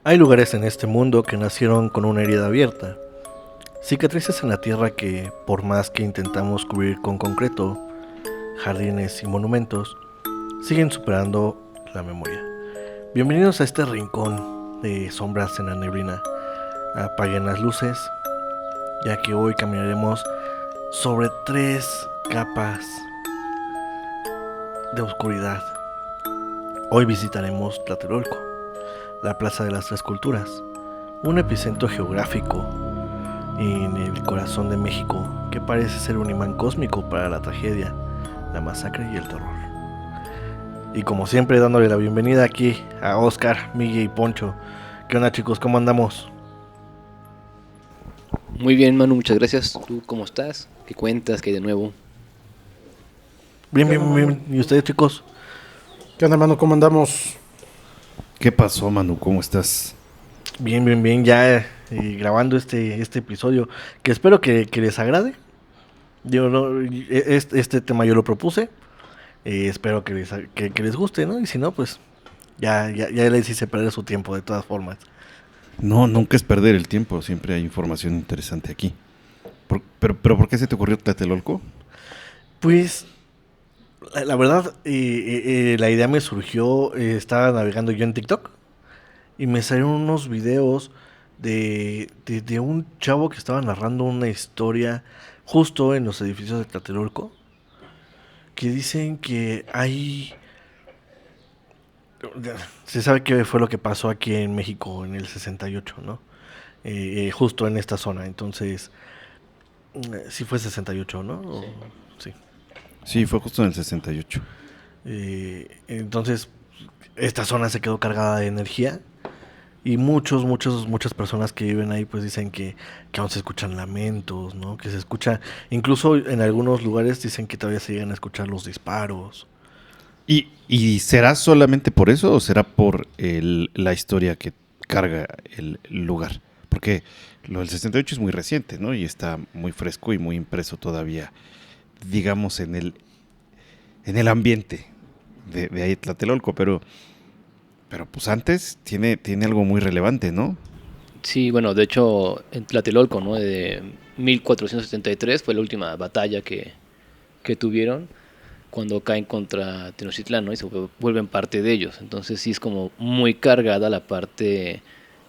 Hay lugares en este mundo que nacieron con una herida abierta, cicatrices en la tierra que, por más que intentamos cubrir con concreto, jardines y monumentos, siguen superando la memoria. Bienvenidos a este rincón de sombras en la neblina. Apaguen las luces, ya que hoy caminaremos sobre 3 capas de oscuridad. Hoy visitaremos Tlatelolco, la Plaza de las Tres Culturas, un epicentro geográfico en el corazón de México que parece ser un imán cósmico para la tragedia, la masacre y el terror. Y como siempre, dándole la bienvenida aquí a Oscar, Miguel y Poncho. ¿Qué onda, chicos? ¿Cómo andamos? Muy bien, Manu, muchas gracias. ¿Tú cómo estás? ¿Qué cuentas? ¿Qué hay de nuevo? Bien, bien, bien. ¿Y ustedes, chicos? ¿Qué onda, Manu? ¿Cómo andamos? ¿Qué pasó, Manu? ¿Cómo estás? Bien, bien, bien. Ya grabando este episodio que espero que les agrade. Digo, no, este tema yo lo propuse. Espero que les guste, ¿no? Y si no, pues ya les hice perder su tiempo de todas formas. No, nunca es perder el tiempo. Siempre hay información interesante aquí. Pero ¿por qué se te ocurrió Tlatelolco? Pues la verdad, la idea me surgió, estaba navegando yo en TikTok y me salieron unos videos de un chavo que estaba narrando una historia justo en los edificios de Tlatelolco, que dicen que hay... Se sabe qué fue lo que pasó aquí en México en el 68, ¿no? Justo en esta zona, entonces... Sí fue 68, ¿no? Sí. Sí, fue justo en el 68. Entonces, esta zona se quedó cargada de energía y muchas personas que viven ahí pues dicen que aún se escuchan lamentos, ¿no? Que se escucha, incluso en algunos lugares dicen que todavía se llegan a escuchar los disparos. ¿Y será solamente por eso o será por la historia que carga el lugar? Porque lo del 68 es muy reciente, ¿no? Y está muy fresco y muy impreso todavía, digamos, en el ambiente de ahí Tlatelolco, pero pues antes tiene algo muy relevante, ¿no? Sí, bueno, de hecho, en Tlatelolco, ¿no? De 1473 fue la última batalla que tuvieron cuando caen contra Tenochtitlán, ¿no? Y se vuelven parte de ellos. Entonces sí es como muy cargada la parte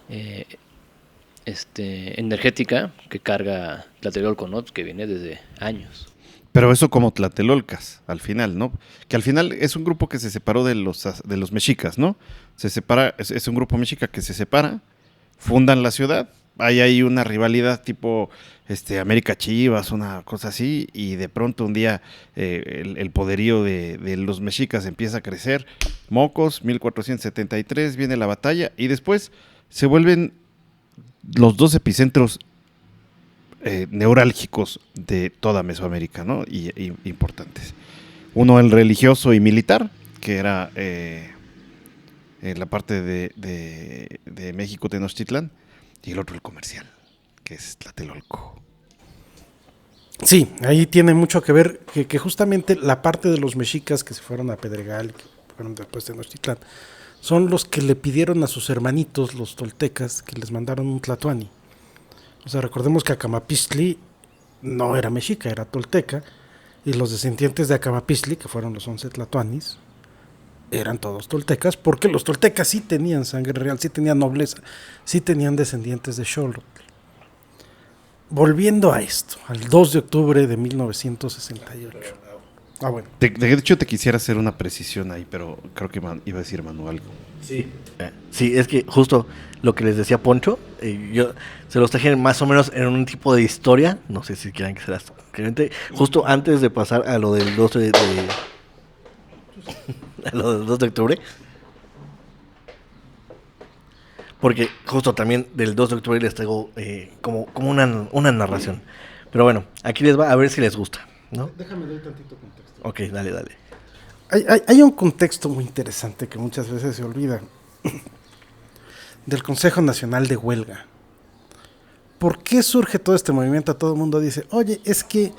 eh, energética que carga Tlatelolco, ¿no? Que viene desde años. Pero eso como Tlatelolcas, al final, ¿no? Que al final es un grupo que se separó de los mexicas, ¿no? Se separa, es un grupo mexica que se separa, fundan la ciudad, hay ahí una rivalidad tipo América Chivas, una cosa así, y de pronto un día el poderío de los mexicas empieza a crecer, mocos, 1473, viene la batalla, y después se vuelven los dos epicentros neurálgicos de toda Mesoamérica, ¿no? Y importantes. Uno el religioso y militar, que era en la parte de México Tenochtitlán, y el otro el comercial, que es Tlatelolco. Sí, ahí tiene mucho que ver que justamente la parte de los mexicas que se fueron a Pedregal, que fueron después de Tenochtitlán, son los que le pidieron a sus hermanitos, los toltecas, que les mandaron un tlatoani. O sea, recordemos que Acamapistli no era mexica, era tolteca, y los descendientes de Acamapistli, que fueron los 11 tlatoanis, eran todos toltecas, porque los toltecas sí tenían sangre real, sí tenían nobleza, sí tenían descendientes de Xolotl. Volviendo a esto, al 2 de octubre de 1968. Bueno. De hecho, te quisiera hacer una precisión ahí, pero creo que iba a decir Manu algo. Sí, es que justo lo que les decía Poncho, yo se los traje más o menos en un tipo de historia, no sé si quieran que se las comente, justo antes de pasar a lo del 2 a lo del 2 de octubre. Porque justo también del 2 de octubre les traigo como una narración. Pero bueno, aquí les va a ver si les gusta, ¿no? Déjame dar tantito contexto. Ok, dale. Hay un contexto muy interesante que muchas veces se olvida. Del Consejo Nacional de Huelga. ¿Por qué surge todo este movimiento? Todo el mundo dice, oye, es que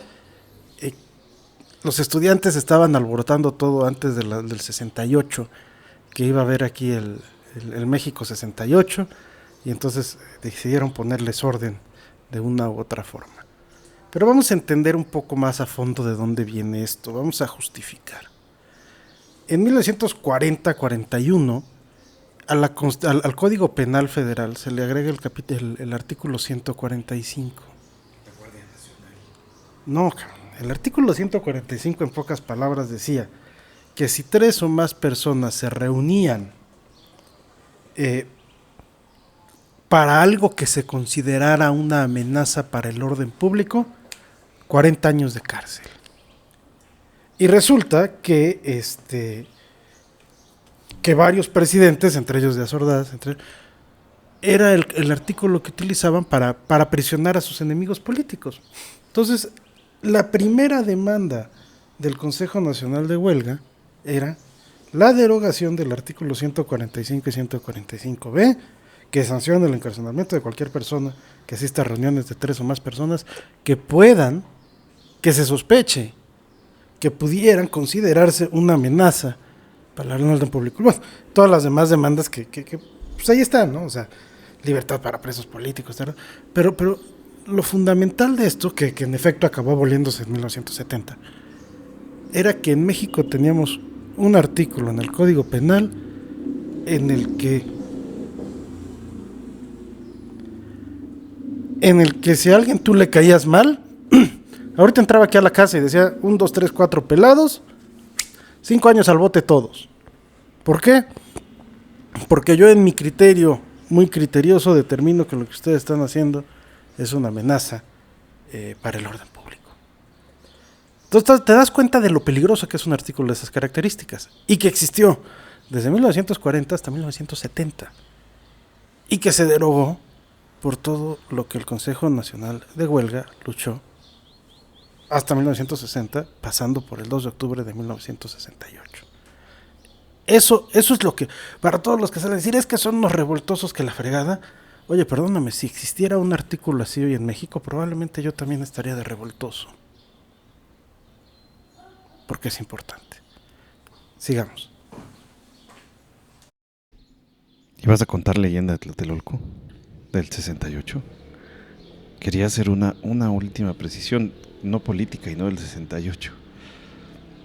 los estudiantes estaban alborotando todo antes del 68, que iba a haber aquí el México 68, y entonces decidieron ponerles orden de una u otra forma. Pero vamos a entender un poco más a fondo de dónde viene esto, vamos a justificar. En 1940-41, al Código Penal Federal se le agrega el artículo 145. No, el artículo 145 en pocas palabras decía que si 3 o más personas se reunían para algo que se considerara una amenaza para el orden público, 40 años de cárcel. Y resulta que que varios presidentes, entre ellos Díaz Ordaz, era el artículo que utilizaban para prisionar a sus enemigos políticos. Entonces, la primera demanda del Consejo Nacional de Huelga era la derogación del artículo 145 y 145b, que sanciona el encarcelamiento de cualquier persona que asista a reuniones de 3 o más personas que se sospeche que pudieran considerarse una amenaza para el orden público. Bueno, todas las demás demandas que pues ahí están, ¿no? O sea, libertad para presos políticos, ¿verdad? Pero lo fundamental de esto, que en efecto acabó aboliéndose en 1970, era que en México teníamos un artículo en el Código Penal en el que si a alguien tú le caías mal, ahorita entraba aquí a la casa y decía 1, 2, 3, 4 pelados, 5 años al bote todos. ¿Por qué? Porque yo en mi criterio, muy criterioso, determino que lo que ustedes están haciendo es una amenaza para el orden público. Entonces te das cuenta de lo peligroso que es un artículo de esas características y que existió desde 1940 hasta 1970 y que se derogó por todo lo que el Consejo Nacional de Huelga luchó hasta 1960, pasando por el 2 de octubre de 1968. Eso es lo que, para todos los que salen a decir, es que son unos revoltosos que la fregada. Oye, perdóname, si existiera un artículo así hoy en México, probablemente yo también estaría de revoltoso. Porque es importante. Sigamos. ¿Ibas a contar leyenda de Tlatelolco del 68? Quería hacer una última precisión, no política y no del 68,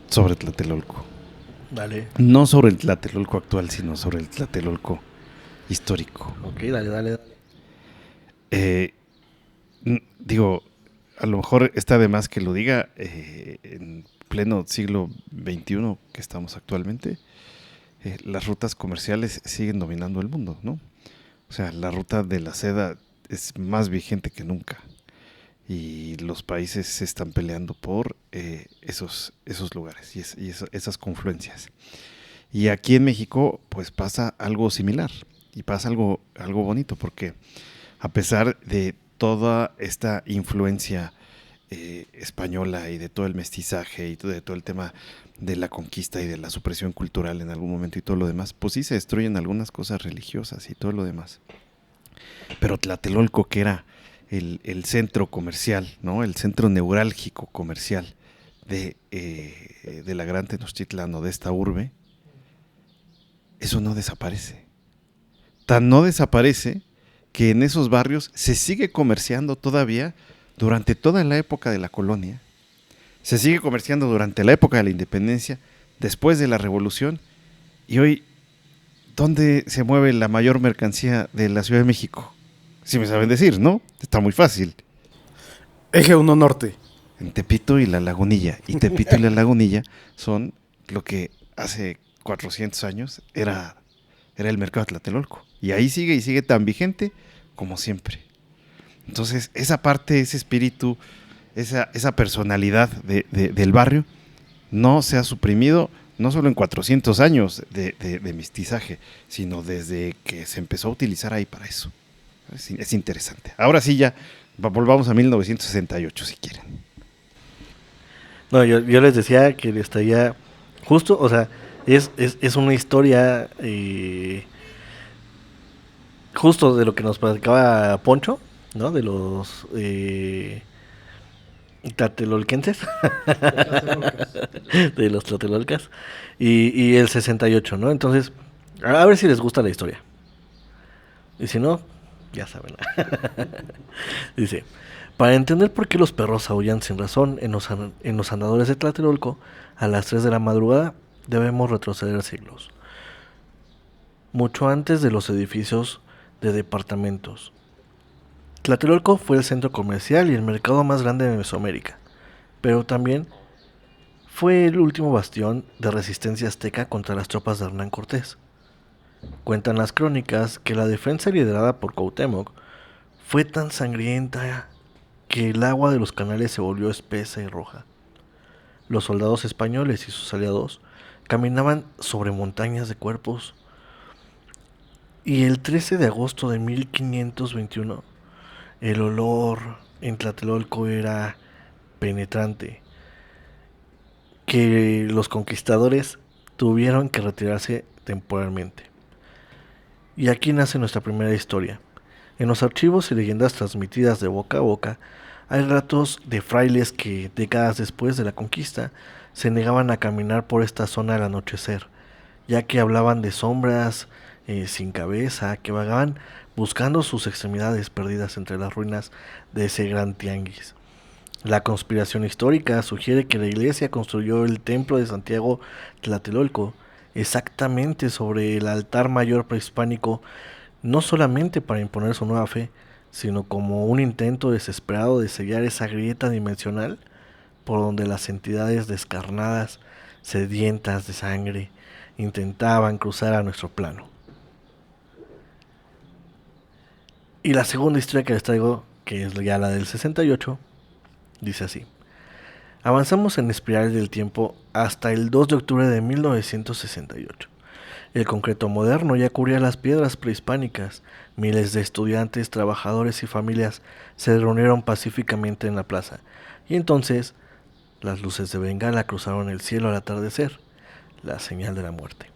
sobre Tlatelolco. Dale. No sobre el Tlatelolco actual, sino sobre el Tlatelolco histórico. Ok, dale. Digo, a lo mejor está de más que lo diga, en pleno siglo XXI que estamos actualmente, las rutas comerciales siguen dominando el mundo, ¿no? O sea, la ruta de la seda es más vigente que nunca y los países se están peleando por esos lugares y esas confluencias. Y aquí en México pues pasa algo similar y pasa algo bonito, porque a pesar de toda esta influencia española y de todo el mestizaje y de todo el tema de la conquista y de la supresión cultural en algún momento y todo lo demás, pues sí se destruyen algunas cosas religiosas y todo lo demás. Pero Tlatelolco, que era el centro comercial, ¿no? El centro neurálgico comercial de la gran Tenochtitlán o de esta urbe, eso no desaparece. Tan no desaparece que en esos barrios se sigue comerciando todavía durante toda la época de la colonia, se sigue comerciando durante la época de la independencia, después de la revolución, y hoy, ¿dónde se mueve la mayor mercancía de la Ciudad de México? Si me saben decir, ¿no? Está muy fácil. Eje 1 Norte. En Tepito y La Lagunilla. Y Tepito y La Lagunilla son lo que hace 400 años era el mercado de Tlatelolco. Y ahí sigue y sigue tan vigente como siempre. Entonces, esa parte, ese espíritu, esa personalidad del barrio no se ha suprimido, no solo en 400 años de mestizaje, sino desde que se empezó a utilizar ahí para eso. Es interesante. Ahora sí ya, volvamos a 1968 si quieren. No, yo les decía que estaría justo, o sea, es una historia justo de lo que nos platicaba Poncho, ¿no? De los tlatelolquenses, de los tlatelolcas, y el 68, ¿no? Entonces, a ver si les gusta la historia. Y si no, Ya saben. Dice, para entender por qué los perros aullan sin razón en los andadores de Tlatelolco a las 3 de la madrugada, debemos retroceder siglos. Mucho antes de los edificios de departamentos. Tlatelolco fue el centro comercial y el mercado más grande de Mesoamérica, pero también fue el último bastión de resistencia azteca contra las tropas de Hernán Cortés. Cuentan las crónicas que la defensa liderada por Cuauhtémoc fue tan sangrienta que el agua de los canales se volvió espesa y roja. Los soldados españoles y sus aliados caminaban sobre montañas de cuerpos. Y el 13 de agosto de 1521, el olor en Tlatelolco era penetrante, que los conquistadores tuvieron que retirarse temporalmente. Y aquí nace nuestra primera historia. En los archivos y leyendas transmitidas de boca a boca, hay relatos de frailes que, décadas después de la conquista, se negaban a caminar por esta zona al anochecer, ya que hablaban de sombras sin cabeza que vagaban buscando sus extremidades perdidas entre las ruinas de ese gran tianguis. La conspiración histórica sugiere que la iglesia construyó el templo de Santiago Tlatelolco exactamente sobre el altar mayor prehispánico, no solamente para imponer su nueva fe, sino como un intento desesperado de sellar esa grieta dimensional por donde las entidades descarnadas, sedientas de sangre, intentaban cruzar a nuestro plano. Y la segunda historia que les traigo, que es ya la del 68, dice así. Avanzamos en espiral del tiempo hasta el 2 de octubre de 1968. El concreto moderno ya cubría las piedras prehispánicas. Miles de estudiantes, trabajadores y familias se reunieron pacíficamente en la plaza. Y entonces, las luces de Bengala cruzaron el cielo al atardecer, la señal de la muerte.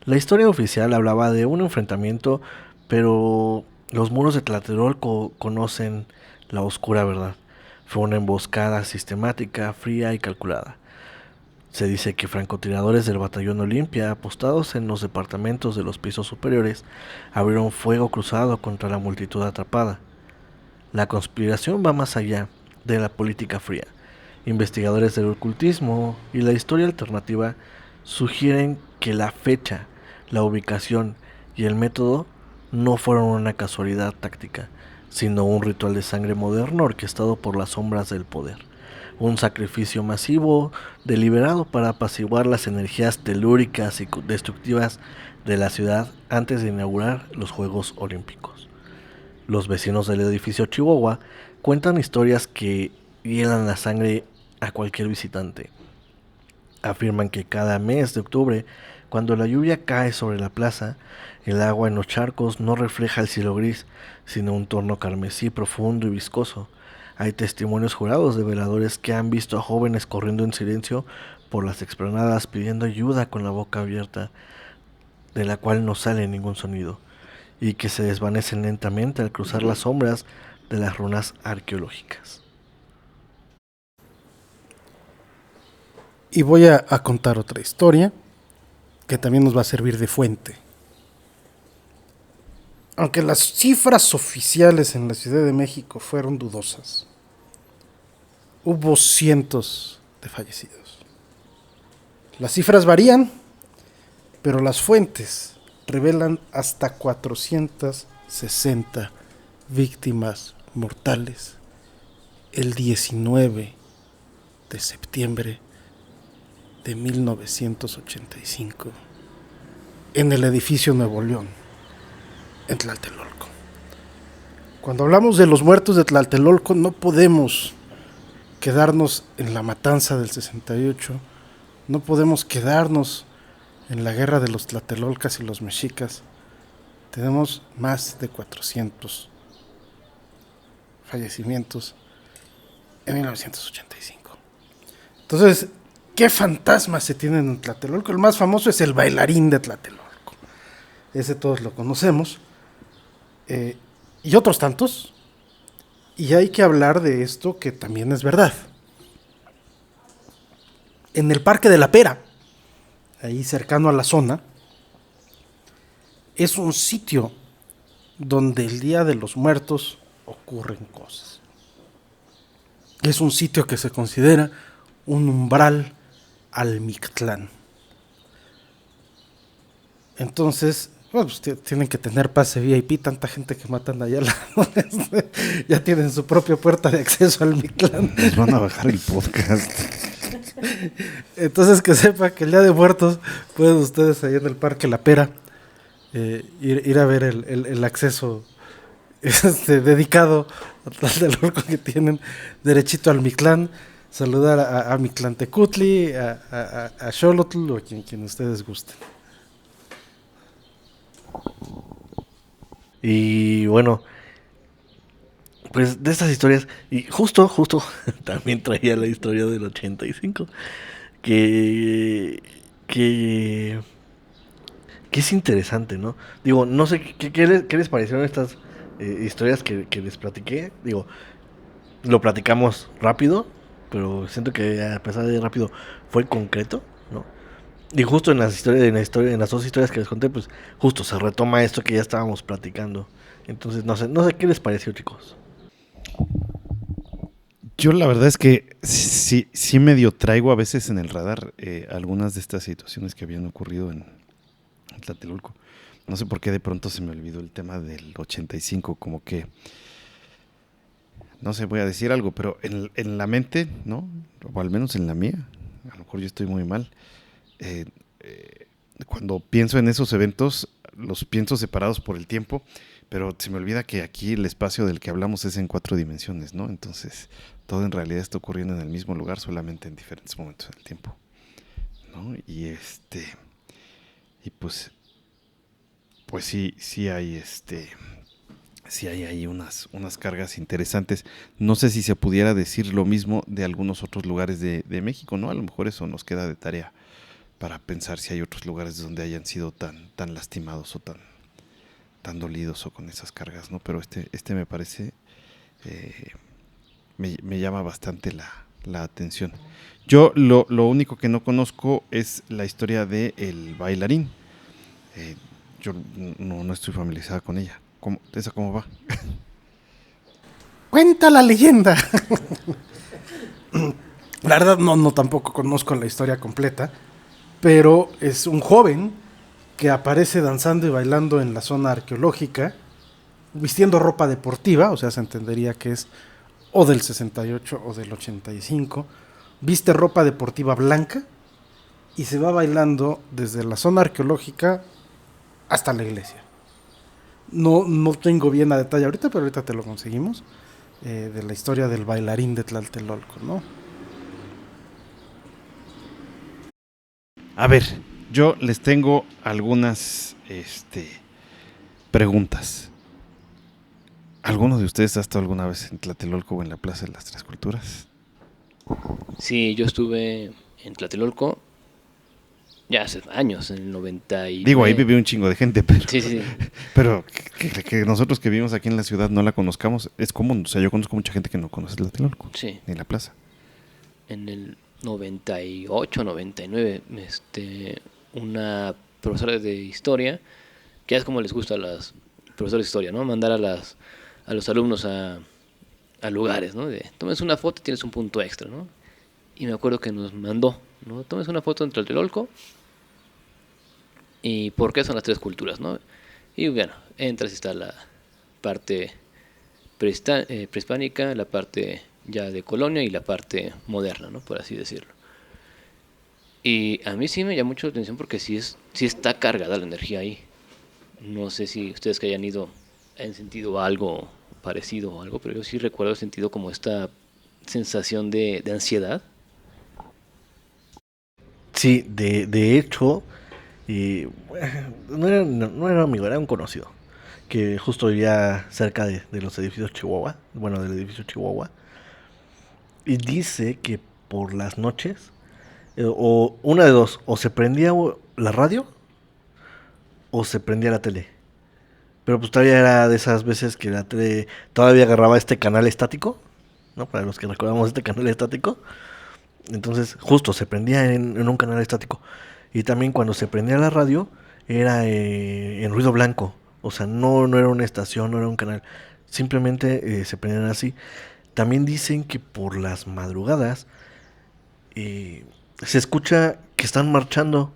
La historia oficial hablaba de un enfrentamiento, pero los muros de Tlatelolco conocen la oscura verdad. Fue una emboscada sistemática, fría y calculada. Se dice que francotiradores del batallón Olimpia, apostados en los departamentos de los pisos superiores, abrieron fuego cruzado contra la multitud atrapada. La conspiración va más allá de la política fría. Investigadores del ocultismo y la historia alternativa sugieren que la fecha, la ubicación y el método no fueron una casualidad táctica, sino un ritual de sangre moderno orquestado por las sombras del poder. Un sacrificio masivo, deliberado para apaciguar las energías telúricas y destructivas de la ciudad antes de inaugurar los Juegos Olímpicos. Los vecinos del edificio Chihuahua cuentan historias que hielan la sangre a cualquier visitante. Afirman que cada mes de octubre, cuando la lluvia cae sobre la plaza, el agua en los charcos no refleja el cielo gris, sino un tono carmesí profundo y viscoso. Hay testimonios jurados de veladores que han visto a jóvenes corriendo en silencio por las explanadas pidiendo ayuda con la boca abierta, de la cual no sale ningún sonido, y que se desvanecen lentamente al cruzar las sombras de las runas arqueológicas. Y voy a contar otra historia que también nos va a servir de fuente. Aunque las cifras oficiales en la Ciudad de México fueron dudosas, hubo cientos de fallecidos. Las cifras varían, pero las fuentes revelan hasta 460 víctimas mortales el 19 de septiembre de 1985 en el edificio Nuevo León, en Tlatelolco. Cuando hablamos de los muertos de Tlatelolco, no podemos quedarnos en la matanza del 68, no podemos quedarnos en la guerra de los tlatelolcas y los mexicas. Tenemos más de 400 fallecimientos en 1985. Entonces, ¿qué fantasmas se tienen en Tlatelolco? El más famoso es el bailarín de Tlatelolco. Ese todos lo conocemos. Y otros tantos. Y hay que hablar de esto que también es verdad. En el Parque de la Pera, ahí cercano a la zona, es un sitio donde el Día de los Muertos ocurren cosas. Es un sitio que se considera un umbral al Mictlán. Entonces, bueno, pues tienen que tener pase VIP, tanta gente que matan allá, ya tienen su propia puerta de acceso al Mictlán. Nos van a bajar el podcast. Entonces que sepa que el Día de Muertos pueden ustedes ahí en el Parque La Pera ir a ver el acceso dedicado a Tlatelolco que tienen derechito al Mictlán, saludar a Mictlantecutli, a Xolotl o a quien ustedes gusten. Y bueno, pues de estas historias, y justo también traía la historia del 85, que es interesante, ¿no? Digo, no sé qué les parecieron estas historias que les platiqué. Digo, lo platicamos rápido, pero siento que a pesar de rápido fue concreto, ¿no? Y justo en las dos historias que les conté, pues justo se retoma esto que ya estábamos platicando. Entonces, no sé qué les pareció, chicos. Yo la verdad es que sí medio traigo a veces en el radar algunas de estas situaciones que habían ocurrido en Tlatelolco. No sé por qué de pronto se me olvidó el tema del 85, como que, no sé, voy a decir algo, pero en la mente, ¿no? O al menos en la mía, a lo mejor yo estoy muy mal. Cuando pienso en esos eventos, los pienso separados por el tiempo, pero se me olvida que aquí el espacio del que hablamos es en 4 dimensiones, ¿no? Entonces, todo en realidad está ocurriendo en el mismo lugar, solamente en diferentes momentos del tiempo, ¿no? Y pues sí hay sí hay ahí unas cargas interesantes. No sé si se pudiera decir lo mismo de algunos otros lugares de México, ¿no? A lo mejor eso nos queda de tarea para pensar si hay otros lugares donde hayan sido tan lastimados o tan dolidos o con esas cargas, ¿no? Pero este me parece, me llama bastante la atención. Yo lo único que no conozco es la historia de El Bailarín. Yo no estoy familiarizada con ella. ¿Esa cómo va? Cuenta la leyenda. La verdad no tampoco conozco la historia completa, pero es un joven que aparece danzando y bailando en la zona arqueológica, vistiendo ropa deportiva, o sea, se entendería que es o del 68 o del 85, viste ropa deportiva blanca y se va bailando desde la zona arqueológica hasta la iglesia. No tengo bien a detalle ahorita, pero ahorita te lo conseguimos, de la historia del bailarín de Tlatelolco, ¿no? A ver, yo les tengo algunas preguntas. ¿Alguno de ustedes ha estado alguna vez en Tlatelolco o en la Plaza de las Tres Culturas? Sí, yo estuve en Tlatelolco ya hace años, en el 99. Digo, ahí vive un chingo de gente, pero, Sí. pero que nosotros que vivimos aquí en la ciudad no la conozcamos es común. O sea, yo conozco mucha gente que no conoce Tlatelolco, Sí. ni la plaza. En el 98, 99, una profesora de historia, que es como les gusta a las profesores de historia, ¿no? Mandar a los alumnos a lugares, ¿no? Tomes una foto y tienes un punto extra, ¿no? Y me acuerdo que nos mandó, ¿no? Tomes una foto en Tlatelolco y por qué son las tres culturas, ¿no? Y bueno, entras y está la parte prehispánica, la parte ya de colonia y la parte moderna, ¿no? Por así decirlo. Y a mí sí me llama mucho la atención porque sí está cargada la energía ahí. No sé si ustedes que hayan ido han sentido algo parecido o algo, pero yo sí recuerdo, he sentido como esta sensación de ansiedad. Sí, de hecho, no era amigo, era un conocido, que justo vivía cerca de los edificios Chihuahua, bueno, del edificio Chihuahua, y dice que por las noches, o una de dos, o se prendía la radio, o se prendía la tele. Pero pues todavía era de esas veces que la tele todavía agarraba este canal estático, ¿no? Para los que recordamos este canal estático. Entonces, justo se prendía en un canal estático. Y también cuando se prendía la radio, era en ruido blanco. O sea, no era una estación, no era un canal. Simplemente se prendían así. También dicen que por las madrugadas se escucha que están marchando,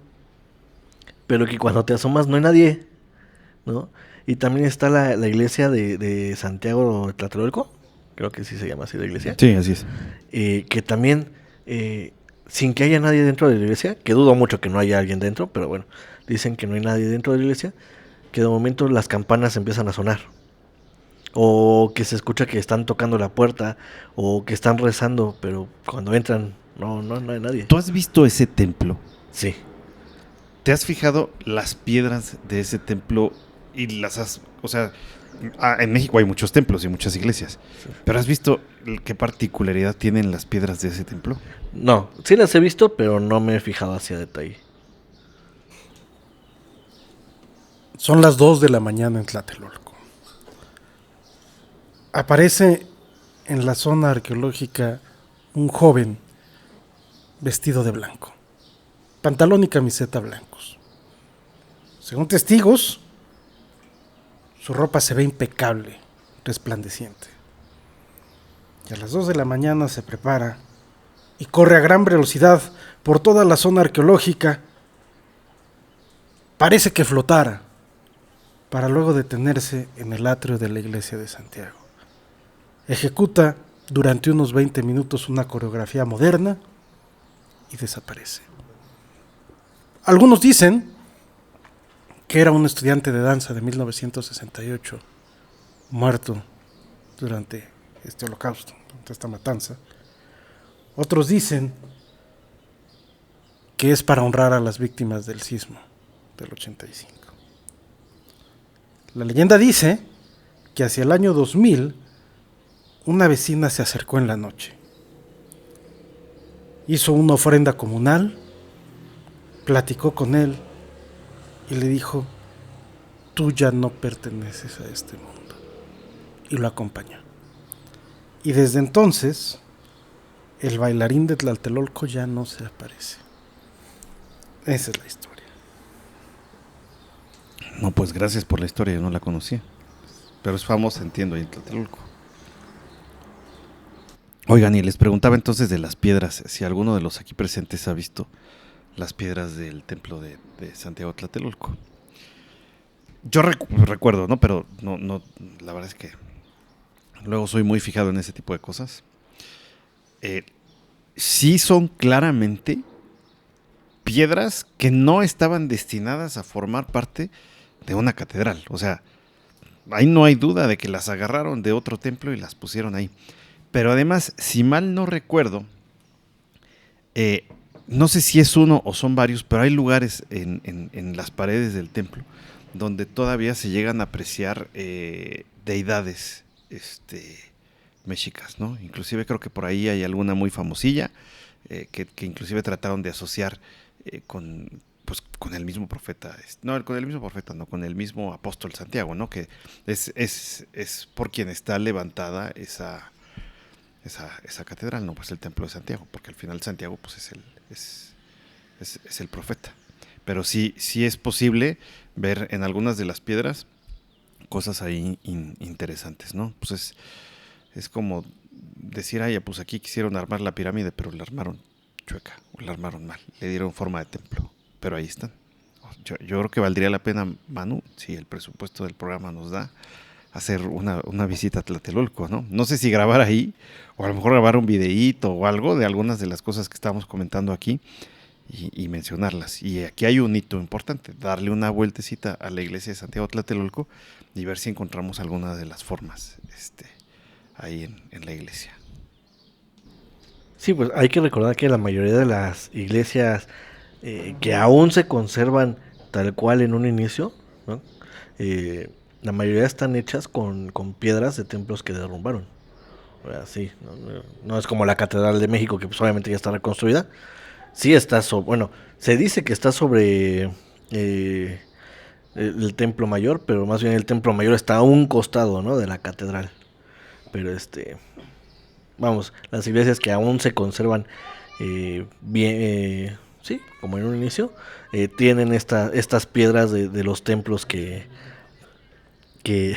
pero que cuando te asomas no hay nadie, ¿no? Y también está la iglesia de Santiago de Tlatelolco, creo que sí se llama así la iglesia, Sí, así es. que también, sin que haya nadie dentro de la iglesia, que dudo mucho que no haya alguien dentro, pero bueno, dicen que no hay nadie dentro de la iglesia, que de momento las campanas empiezan a sonar. O que se escucha que están tocando la puerta, o que están rezando, pero cuando entran no hay nadie. ¿Tú has visto ese templo? Sí. ¿Te has fijado las piedras de ese templo y las has, o sea, en México hay muchos templos y muchas iglesias, pero has visto qué particularidad tienen las piedras de ese templo? No, sí las he visto, pero no me he fijado hacia detalle. Son las 2 de la mañana en Tlatelolco. Aparece en la zona arqueológica un joven vestido de blanco, pantalón y camiseta blancos. Según testigos, su ropa se ve impecable, resplandeciente. Y a las 2 de la mañana se prepara y corre a gran velocidad por toda la zona arqueológica. Parece que flotara, para luego detenerse en el atrio de la iglesia de Santiago. Ejecuta durante unos 20 minutos una coreografía moderna y desaparece. Algunos dicen que era un estudiante de danza de 1968, muerto durante este holocausto, durante esta matanza. Otros dicen que es para honrar a las víctimas del sismo del 85. La leyenda dice que hacia el año 2000 una vecina se acercó en la noche. Hizo una ofrenda comunal, platicó con él y le dijo: tú ya no perteneces a este mundo. Y lo acompañó. Y desde entonces, el bailarín de Tlatelolco ya no se aparece. Esa es la historia. No, pues gracias por la historia, yo no la conocía. Pero es famosa, entiendo, ahí en Tlatelolco. Oigan, y les preguntaba entonces de las piedras, si alguno de los aquí presentes ha visto las piedras del templo de Santiago Tlatelolco. Yo recuerdo, ¿no? Pero no, la verdad es que luego soy muy fijado en ese tipo de cosas. Sí son claramente piedras que no estaban destinadas a formar parte de una catedral. O sea, ahí no hay duda de que las agarraron de otro templo y las pusieron ahí. Pero además, si mal no recuerdo, no sé si es uno o son varios, pero hay lugares en las paredes del templo donde todavía se llegan a apreciar deidades mexicas, ¿no? Inclusive creo que por ahí hay alguna muy famosilla que inclusive trataron de asociar con el mismo profeta, con el mismo apóstol Santiago, ¿no? Que es por quien está levantada esa catedral, no, pues el templo de Santiago, porque al final Santiago pues es el profeta. Pero sí es posible ver en algunas de las piedras cosas ahí interesantes, ¿no? Pues es como decir, pues aquí quisieron armar la pirámide, pero la armaron chueca, o la armaron mal, le dieron forma de templo, pero ahí están. Yo creo que valdría la pena, Manu, si el presupuesto del programa nos da, hacer una visita a Tlatelolco, ¿no? No sé si grabar ahí, o a lo mejor grabar un videíto o algo de algunas de las cosas que estamos comentando aquí y mencionarlas. Y aquí hay un hito importante, darle una vueltecita a la iglesia de Santiago Tlatelolco y ver si encontramos alguna de las formas ahí en la iglesia. Sí, pues hay que recordar que la mayoría de las iglesias que aún se conservan tal cual en un inicio, ¿no? La mayoría están hechas con piedras de templos que derrumbaron. Sí, no es como la Catedral de México, que pues obviamente ya está reconstruida. Sí está se dice que está sobre el templo mayor, pero más bien el templo mayor está a un costado, ¿no?, de la catedral. Pero vamos, las iglesias que aún se conservan bien, sí, como en un inicio, tienen estas piedras de los templos que que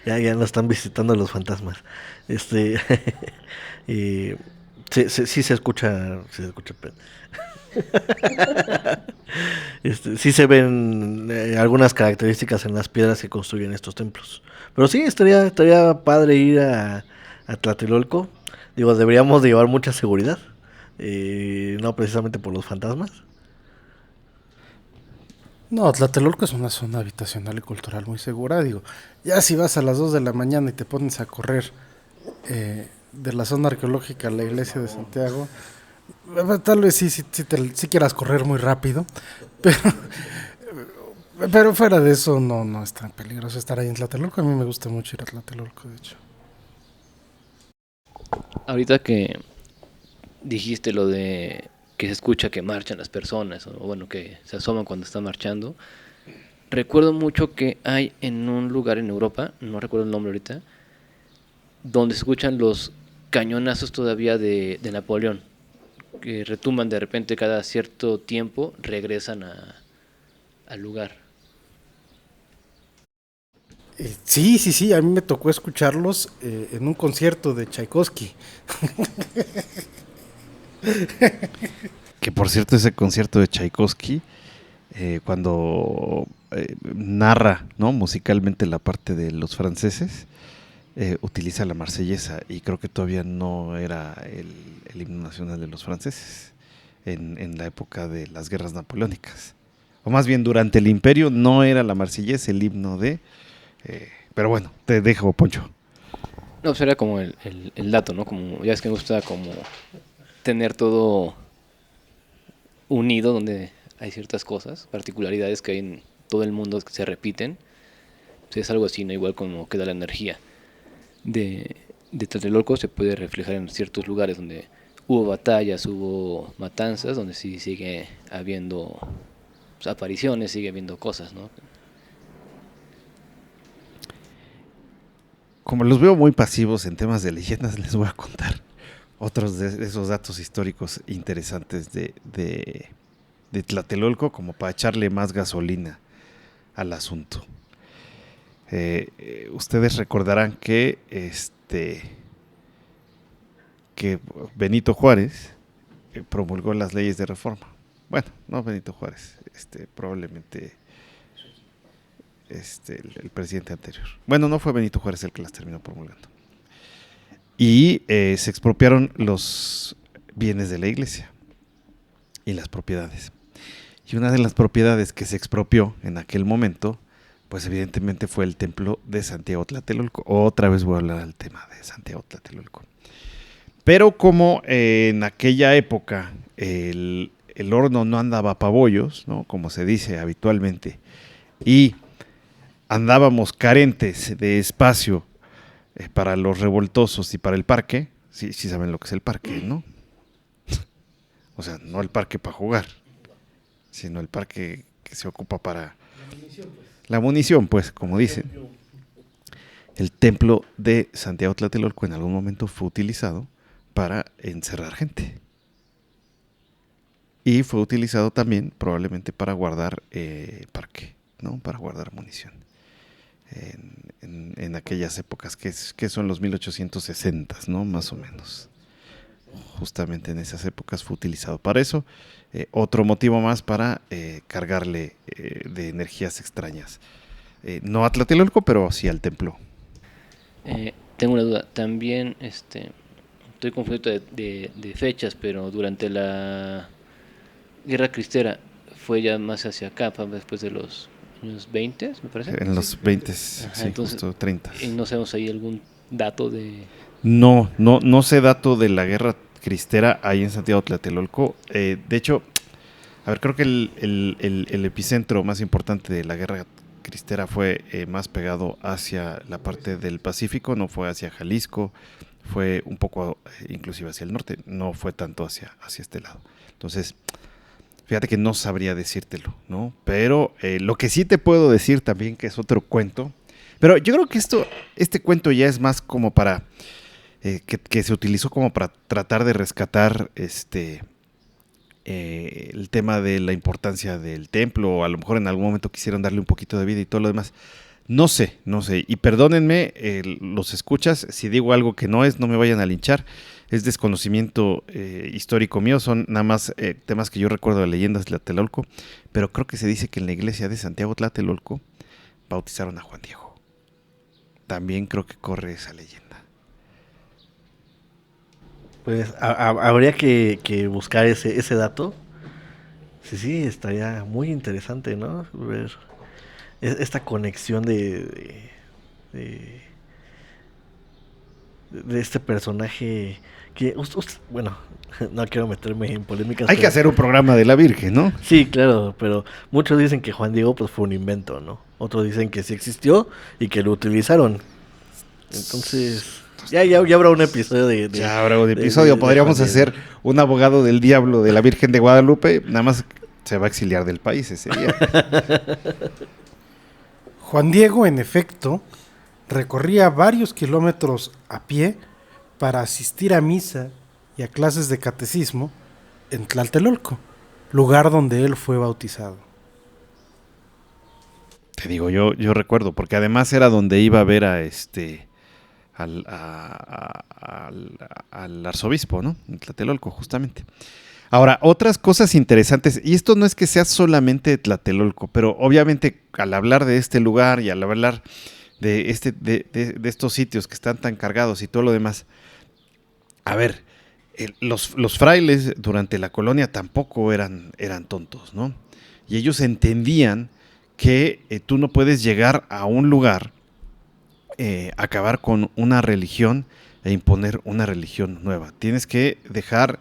ya nos están visitando los fantasmas. Este, y sí se escucha, sí se ven algunas características en las piedras que construyen estos templos. Pero sí, estaría padre ir a Tlatelolco. Digo, deberíamos de llevar mucha seguridad. No precisamente por los fantasmas. No, Tlatelolco es una zona habitacional y cultural muy segura. Digo, ya si vas a las 2 de la mañana y te pones a correr de la zona arqueológica a la iglesia de Santiago, tal vez sí quieras correr muy rápido, pero, pero fuera de eso no es tan peligroso estar ahí en Tlatelolco. A mí me gusta mucho ir a Tlatelolco, de hecho. Ahorita que dijiste lo de que se escucha que marchan las personas, o bueno, que se asoman cuando están marchando, recuerdo mucho que hay en un lugar en Europa, no recuerdo el nombre ahorita, donde se escuchan los cañonazos todavía de Napoleón, que retumban de repente cada cierto tiempo, regresan al lugar. Sí, a mí me tocó escucharlos en un concierto de Tchaikovsky. Que por cierto, ese concierto de Tchaikovsky, cuando narra, ¿no?, musicalmente la parte de los franceses, utiliza la marsellesa, y creo que todavía no era el himno nacional de los franceses en la época de las guerras napoleónicas. O más bien, durante el imperio no era la marsellesa el himno de... pero bueno, te dejo, Poncho. No, pues era como el dato, ¿no? Como, ya es que me gusta como tener todo unido, donde hay ciertas cosas, particularidades que hay en todo el mundo que se repiten. Pues es algo así, ¿no? Igual como queda la energía de Tlatelolco, se puede reflejar en ciertos lugares donde hubo batallas, hubo matanzas, donde sí sigue habiendo pues, apariciones, sigue habiendo cosas, ¿no? Como los veo muy pasivos en temas de leyendas, les voy a contar otros de esos datos históricos interesantes de Tlatelolco, como para echarle más gasolina al asunto. Ustedes recordarán que Benito Juárez promulgó las leyes de reforma. Bueno, no Benito Juárez, probablemente el presidente anterior. Bueno, no fue Benito Juárez el que las terminó promulgando. Y se expropiaron los bienes de la iglesia y las propiedades. Y una de las propiedades que se expropió en aquel momento, pues evidentemente fue el templo de Santiago Tlatelolco. Otra vez voy a hablar del tema de Santiago Tlatelolco. Pero como en aquella época el horno no andaba pa' bollos, ¿no?, como se dice habitualmente, y andábamos carentes de espacio para los revoltosos y para el parque. Sí saben lo que es el parque, ¿no? O sea, no el parque para jugar, sino el parque que se ocupa para la munición, pues, como dicen. El templo de Santiago Tlatelolco en algún momento fue utilizado para encerrar gente. Y fue utilizado también probablemente para guardar parque, ¿no?, para guardar munición. En aquellas épocas, que son los 1860, ¿no?, más o menos. Justamente en esas épocas fue utilizado para eso. Otro motivo más para cargarle de energías extrañas. No a Tlatelolco, pero sí al templo. Tengo una duda. También estoy confundido de fechas, pero durante la Guerra Cristera fue ya más hacia acá, después de los años 20, me parece. En los 20, Ajá, sí, entonces, justo 30. ¿y no sabemos ahí algún dato de...? No sé dato de la Guerra Cristera ahí en Santiago Tlatelolco. De hecho, a ver, creo que el epicentro más importante de la Guerra Cristera fue más pegado hacia la parte del Pacífico, no fue hacia Jalisco, fue un poco inclusive hacia el norte, no fue tanto hacia este lado. Entonces, fíjate que no sabría decírtelo, ¿no? Pero lo que sí te puedo decir también, que es otro cuento, pero yo creo que este cuento ya es más como para, que se utilizó como para tratar de rescatar el tema de la importancia del templo, o a lo mejor en algún momento quisieron darle un poquito de vida y todo lo demás. No sé, y perdónenme, los escuchas, si digo algo que no es, no me vayan a linchar, es desconocimiento histórico mío, son nada más temas que yo recuerdo de leyendas de Tlatelolco, pero creo que se dice que en la iglesia de Santiago Tlatelolco bautizaron a Juan Diego. También creo que corre esa leyenda. Pues habría que buscar ese dato. Sí, estaría muy interesante, ¿no? Ver esta conexión de, de este personaje que, bueno, no quiero meterme en polémicas. Hay que hacer un programa de la Virgen, ¿no? Sí, claro, pero muchos dicen que Juan Diego pues fue un invento, ¿no? Otros dicen que sí existió y que lo utilizaron. Entonces, ya habrá un episodio ya habrá un episodio. Podríamos hacer un abogado del diablo de la Virgen de Guadalupe, nada más se va a exiliar del país ese día. Juan Diego, en efecto, recorría varios kilómetros a pie para asistir a misa y a clases de catecismo en Tlatelolco, lugar donde él fue bautizado. Te digo, yo recuerdo, porque además era donde iba a ver a al arzobispo, ¿no? En Tlatelolco, justamente. Ahora, otras cosas interesantes, y esto no es que sea solamente de Tlatelolco, pero obviamente al hablar de este lugar y al hablar de estos sitios que están tan cargados y todo lo demás, a ver, los frailes durante la colonia tampoco eran tontos, ¿no? Y ellos entendían que tú no puedes llegar a un lugar, acabar con una religión e imponer una religión nueva. Tienes que dejar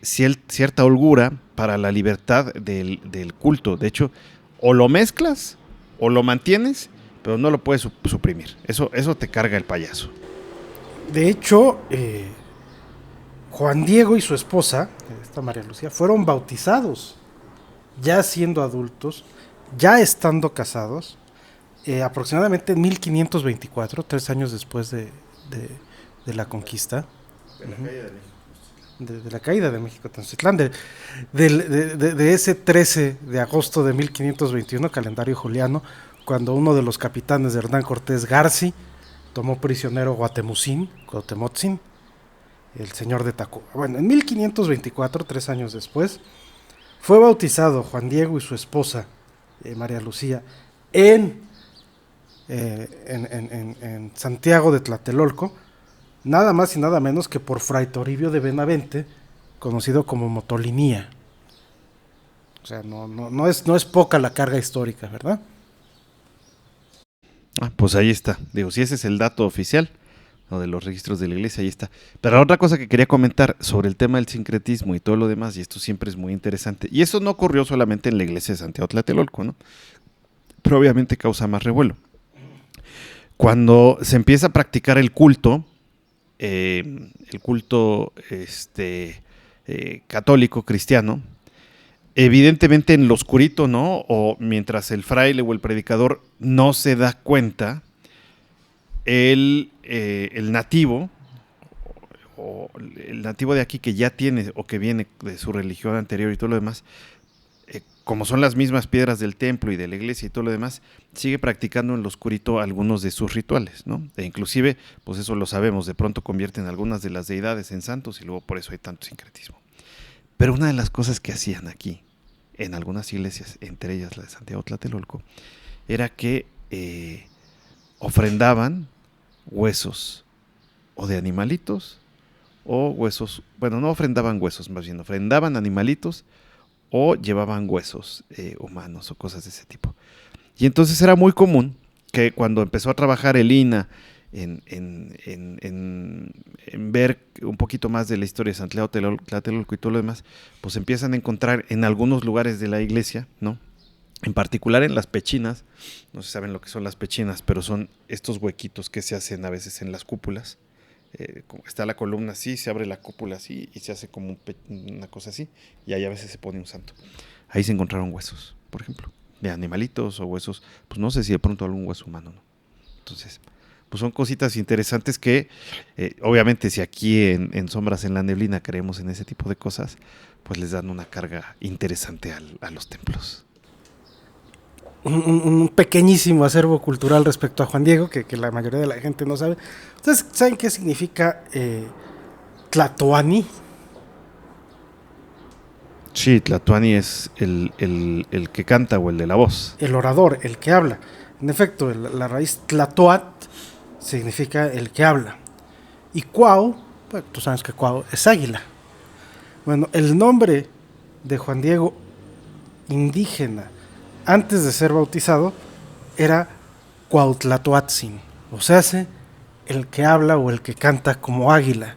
cierta holgura para la libertad del culto. De hecho, o lo mezclas o lo mantienes, pero no lo puedes suprimir. Eso te carga el payaso. De hecho, Juan Diego y su esposa, esta María Lucía, fueron bautizados ya siendo adultos, ya estando casados, aproximadamente en 1524, 3 años después de la conquista. De la caída de México Tenochtitlán, de ese 13 de agosto de 1521, calendario juliano, cuando uno de los capitanes de Hernán Cortés, Garci, tomó prisionero Cuauhtemotzin, el señor de Tacuba. Bueno, en 1524, 3 años después, fue bautizado Juan Diego y su esposa, María Lucía, en Santiago de Tlatelolco, nada más y nada menos que por Fray Toribio de Benavente, conocido como Motolinía. O sea, no es poca la carga histórica, ¿verdad? Pues ahí está. Digo, si ese es el dato oficial, ¿no?, de los registros de la iglesia, ahí está. Pero otra cosa que quería comentar sobre el tema del sincretismo y todo lo demás, y esto siempre es muy interesante, y eso no ocurrió solamente en la iglesia de Santiago Tlatelolco, ¿no? Pero obviamente causa más revuelo. Cuando se empieza a practicar el culto católico cristiano, evidentemente en lo oscurito, ¿no? O mientras el fraile o el predicador no se da cuenta, el nativo, o el nativo de aquí que ya tiene o que viene de su religión anterior y todo lo demás, como son las mismas piedras del templo y de la iglesia y todo lo demás, sigue practicando en lo oscurito algunos de sus rituales, ¿no? E inclusive, pues eso lo sabemos, de pronto convierten algunas de las deidades en santos y luego por eso hay tanto sincretismo. Pero una de las cosas que hacían aquí, en algunas iglesias, entre ellas la de Santiago Tlatelolco, era que ofrendaban huesos o de animalitos o huesos, bueno, no ofrendaban huesos, más bien ofrendaban animalitos o llevaban huesos humanos o cosas de ese tipo. Y entonces era muy común que cuando empezó a trabajar el INAH en ver un poquito más de la historia de Santiago Tlatelolco y todo lo demás, pues empiezan a encontrar en algunos lugares de la iglesia, ¿no? En particular en las pechinas, no se saben lo que son las pechinas, pero son estos huequitos que se hacen a veces en las cúpulas. Como está la columna así, se abre la cúpula así y se hace como una cosa así, y ahí a veces se pone un santo. Ahí se encontraron huesos, por ejemplo, de animalitos o huesos, pues no sé si de pronto algún hueso humano, ¿no? Entonces, pues son cositas interesantes que, obviamente, si aquí en Sombras en la Neblina creemos en ese tipo de cosas, pues les dan una carga interesante a los templos. un pequeñísimo acervo cultural respecto a Juan Diego, que la mayoría de la gente no sabe. ¿Ustedes saben qué significa Tlatoani? Sí, Tlatoani es el que canta o el de la voz. El orador, el que habla. En efecto, la raíz Tlatoat significa el que habla. Y Cuau, pues, tú sabes que Cuau es águila. Bueno, el nombre de Juan Diego indígena antes de ser bautizado era Cuautlatoatzin, o sea, el que habla o el que canta como águila.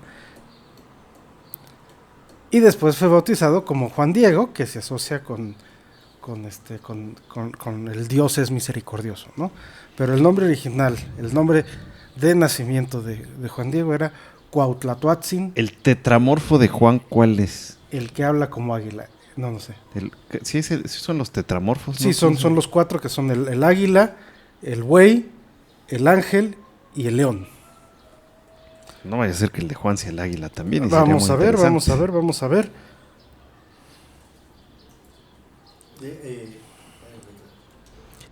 Y después fue bautizado como Juan Diego, que se asocia con el Dios es misericordioso, ¿no? Pero el nombre original, el nombre de nacimiento de Juan Diego era Cuautlatoatzin, El tetramorfo de Juan, ¿cuál es? el que habla como águila. No sé. Sí, sí son los tetramorfos, ¿no? Sí, son los cuatro que son el águila, el buey, el ángel y el león. No vaya a ser que el de Juan sea el águila también. Vamos a ver.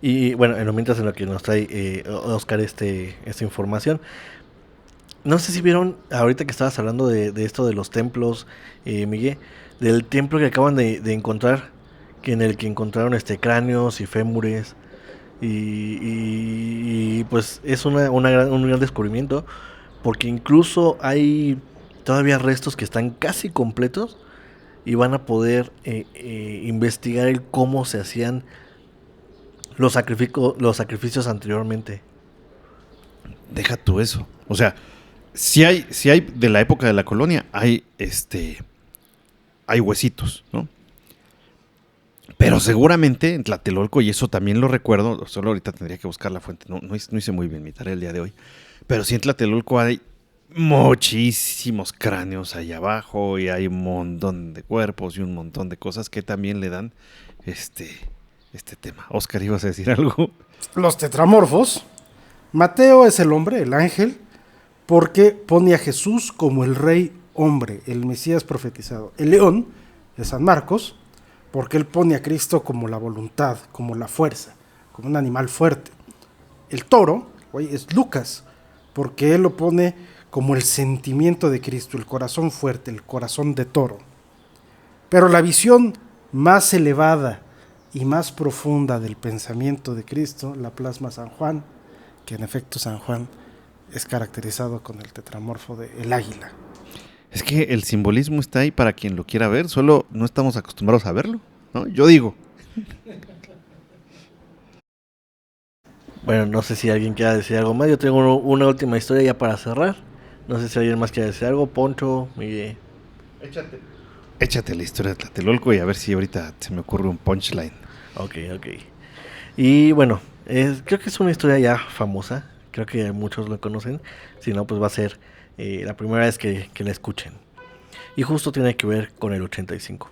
Y bueno, mientras en lo que nos trae Oscar esta información, no sé si vieron, ahorita que estabas hablando de esto de los templos, Miguel, del templo que acaban de encontrar, que en el que encontraron cráneos y fémures, y pues es un gran descubrimiento, porque incluso hay todavía restos que están casi completos y van a poder investigar el cómo se hacían los sacrificios anteriormente. Deja tú eso. O sea, si hay de la época de la colonia, hay huesitos, ¿no? Pero seguramente en Tlatelolco, y eso también lo recuerdo, solo ahorita tendría que buscar la fuente, no hice muy bien mi tarea el día de hoy, pero sí en Tlatelolco hay muchísimos cráneos ahí abajo y hay un montón de cuerpos y un montón de cosas que también le dan este tema. Oscar, ¿ibas a decir algo? Los tetramorfos. Mateo es el hombre, el ángel, porque pone a Jesús como el rey hombre, el Mesías profetizado. El león es San Marcos, porque él pone a Cristo como la voluntad, como la fuerza, como un animal fuerte. El toro es Lucas, porque él lo pone como el sentimiento de Cristo, el corazón fuerte, el corazón de toro. Pero la visión más elevada y más profunda del pensamiento de Cristo la plasma San Juan, que en efecto San Juan es caracterizado con el tetramorfo del águila. Es que el simbolismo está ahí para quien lo quiera ver, solo no estamos acostumbrados a verlo, ¿no? Yo digo. Bueno, no sé si alguien quiera decir algo más. Yo tengo una última historia ya para cerrar. No sé si alguien más quiere decir algo. Poncho, Miguel. Échate la historia de Tlatelolco y a ver si ahorita se me ocurre un punchline. Ok. Y bueno, creo que es una historia ya famosa. Creo que muchos lo conocen. Si no, pues va a ser la primera vez que la escuchen. Y justo tiene que ver con el 85.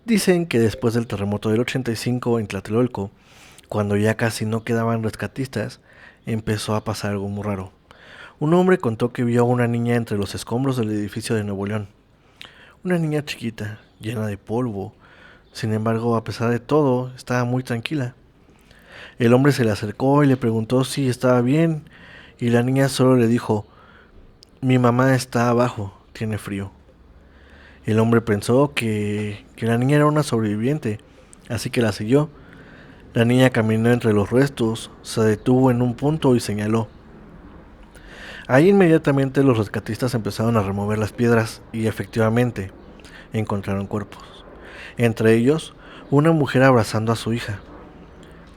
Dicen que después del terremoto del 85 en Tlatelolco, cuando ya casi no quedaban rescatistas, empezó a pasar algo muy raro. Un hombre contó que vio a una niña entre los escombros del edificio de Nuevo León. Una niña chiquita, llena de polvo. Sin embargo, a pesar de todo, estaba muy tranquila. El hombre se le acercó y le preguntó si estaba bien, y la niña solo le dijo: "Mi mamá está abajo, tiene frío". El hombre pensó que la niña era una sobreviviente, así que la siguió. La niña caminó entre los restos, se detuvo en un punto y señaló. Ahí inmediatamente los rescatistas empezaron a remover las piedras y efectivamente encontraron cuerpos. Entre ellos, una mujer abrazando a su hija.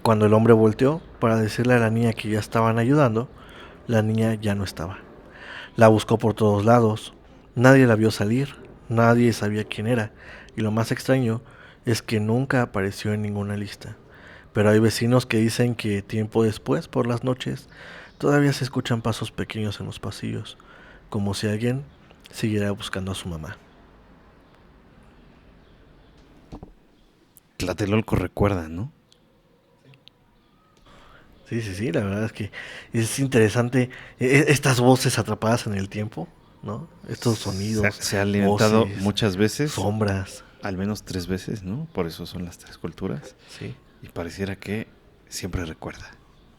Cuando el hombre volteó para decirle a la niña que ya estaban ayudando, la niña ya no estaba. La buscó por todos lados, nadie la vio salir, nadie sabía quién era, y lo más extraño es que nunca apareció en ninguna lista. Pero hay vecinos que dicen que tiempo después, por las noches, todavía se escuchan pasos pequeños en los pasillos, como si alguien siguiera buscando a su mamá. Tlatelolco recuerda, ¿no? Sí, la verdad es que es interesante estas voces atrapadas en el tiempo, ¿no? Estos sonidos. Se ha alimentado voces, muchas veces. sombras. Al menos 3 veces, ¿no? Por eso son las 3 culturas. Sí. y pareciera que siempre recuerda.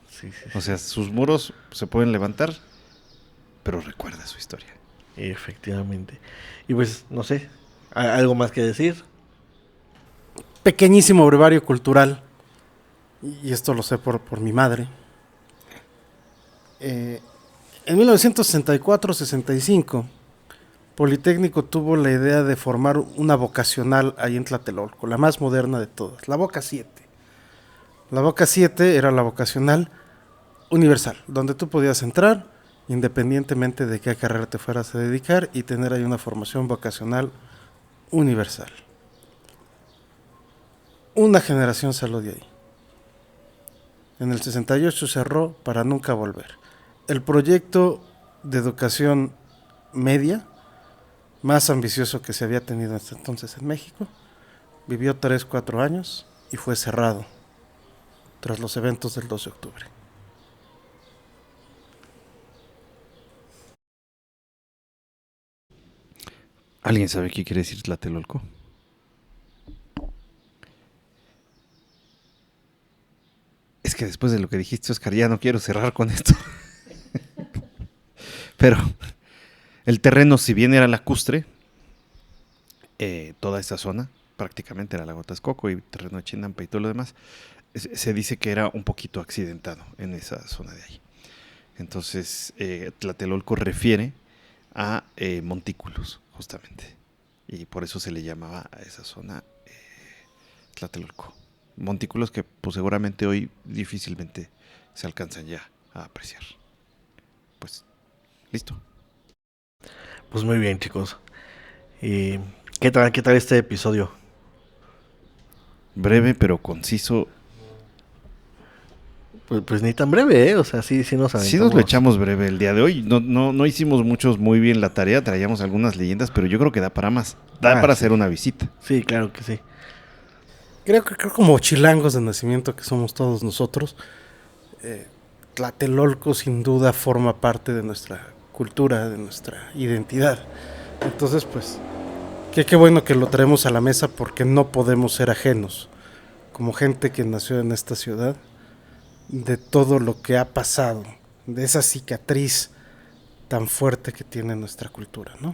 Sí, sí, O sí. sea, sus muros se pueden levantar, pero recuerda su historia. Efectivamente. Y pues, no sé, ¿algo más que decir? Pequeñísimo brevario cultural, y esto lo sé por mi madre. En 1964-65, Politécnico tuvo la idea de formar una vocacional ahí en Tlatelolco, la más moderna de todas, la Boca 7. La Boca 7 era la vocacional universal, donde tú podías entrar independientemente de qué carrera te fueras a dedicar y tener ahí una formación vocacional universal. Una generación salió de ahí. En el 68 cerró para nunca volver. El proyecto de educación media más ambicioso que se había tenido hasta entonces en México vivió 3-4 años y fue cerrado tras los eventos del 12 de octubre. ¿Alguien sabe qué quiere decir Tlatelolco? Es que después de lo que dijiste, Oscar, ya no quiero cerrar con esto. Pero el terreno, si bien era lacustre, toda esta zona, prácticamente era Lago Texcoco y terreno de Chinampa y todo lo demás, se dice que era un poquito accidentado en esa zona de ahí. Entonces, Tlatelolco refiere a montículos, justamente. Y por eso se le llamaba a esa zona Tlatelolco. Montículos que pues seguramente hoy difícilmente se alcanzan ya a apreciar. Pues, listo. Pues muy bien, chicos. ¿Y qué tal este episodio? Breve pero conciso. Pues ni tan breve, ¿eh? O sea, sí nos aventamos. Sí nos lo echamos breve el día de hoy. No hicimos muchos muy bien la tarea. Traíamos algunas leyendas, pero yo creo que da para más. Da para Sí. hacer una visita. Sí, claro que sí. Creo como chilangos de nacimiento que somos todos nosotros, Tlatelolco sin duda forma parte de nuestra cultura, de nuestra identidad. Entonces, pues, qué bueno que lo traemos a la mesa porque no podemos ser ajenos, como gente que nació en esta ciudad, de todo lo que ha pasado, de esa cicatriz tan fuerte que tiene nuestra cultura, ¿no?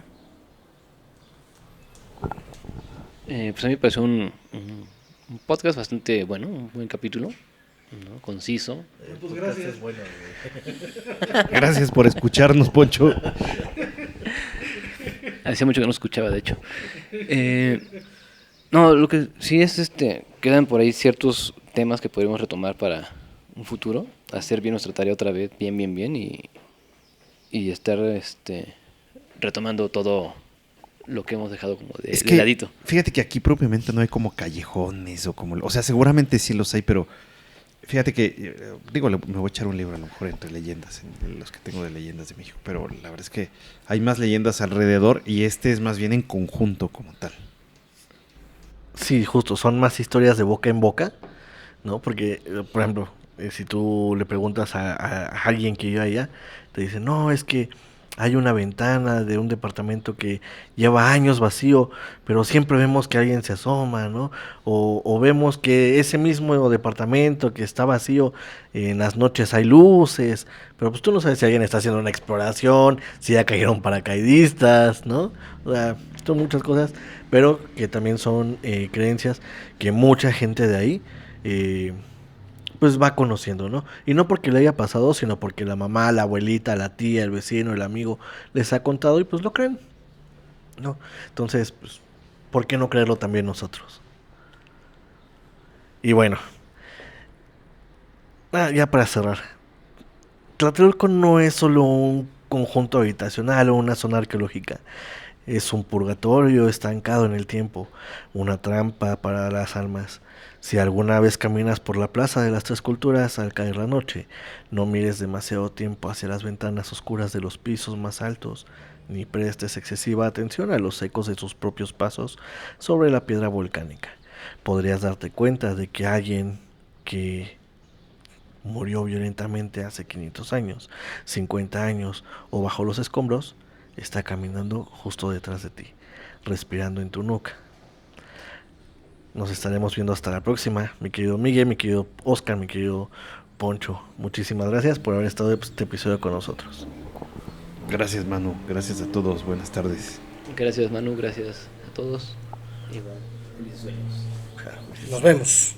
Pues a mí me pareció un podcast bastante bueno, un buen capítulo, ¿no? Conciso. Pues gracias. Gracias por escucharnos, Poncho. Hacía mucho que no escuchaba, de hecho. No, lo que sí es, quedan por ahí ciertos temas que podríamos retomar para un futuro, hacer bien nuestra tarea otra vez, bien, y estar, retomando todo lo que hemos dejado como Es de que, ladito. fíjate que aquí propiamente no hay como callejones o sea, seguramente sí los hay, pero fíjate que, digo, me voy a echar un libro a lo mejor entre leyendas, en los que tengo de leyendas de México, pero la verdad es que hay más leyendas alrededor y este es más bien en conjunto como tal. Sí, justo, son más historias de boca en boca, ¿no? Porque, por ejemplo, si tú le preguntas a alguien que vive allá, te dice, no, es que hay una ventana de un departamento que lleva años vacío, pero siempre vemos que alguien se asoma, ¿no? O vemos que ese mismo departamento que está vacío, en las noches hay luces, pero pues tú no sabes si alguien está haciendo una exploración, si ya cayeron paracaidistas, ¿no? O sea, son muchas cosas, pero que también son creencias que mucha gente de ahí pues va conociendo, ¿no? Y no porque le haya pasado, sino porque la mamá, la abuelita, la tía, el vecino, el amigo les ha contado y pues lo creen, ¿no? Entonces, pues, ¿por qué no creerlo también nosotros? Y bueno, ya para cerrar, Tlatelolco no es solo un conjunto habitacional o una zona arqueológica. Es un purgatorio estancado en el tiempo, una trampa para las almas. Si alguna vez caminas por la Plaza de las Tres Culturas al caer la noche, no mires demasiado tiempo hacia las ventanas oscuras de los pisos más altos, ni prestes excesiva atención a los ecos de sus propios pasos sobre la piedra volcánica. Podrías darte cuenta de que alguien que murió violentamente hace 500 años, 50 años o bajo los escombros, está caminando justo detrás de ti, respirando en tu nuca. Nos estaremos viendo hasta la próxima. Mi querido Miguel, mi querido Oscar, mi querido Poncho. Muchísimas gracias por haber estado este episodio con nosotros. Gracias, Manu. Gracias a todos. Buenas tardes. Gracias, Manu, gracias a todos. Y bueno, felices sueños. Nos vemos.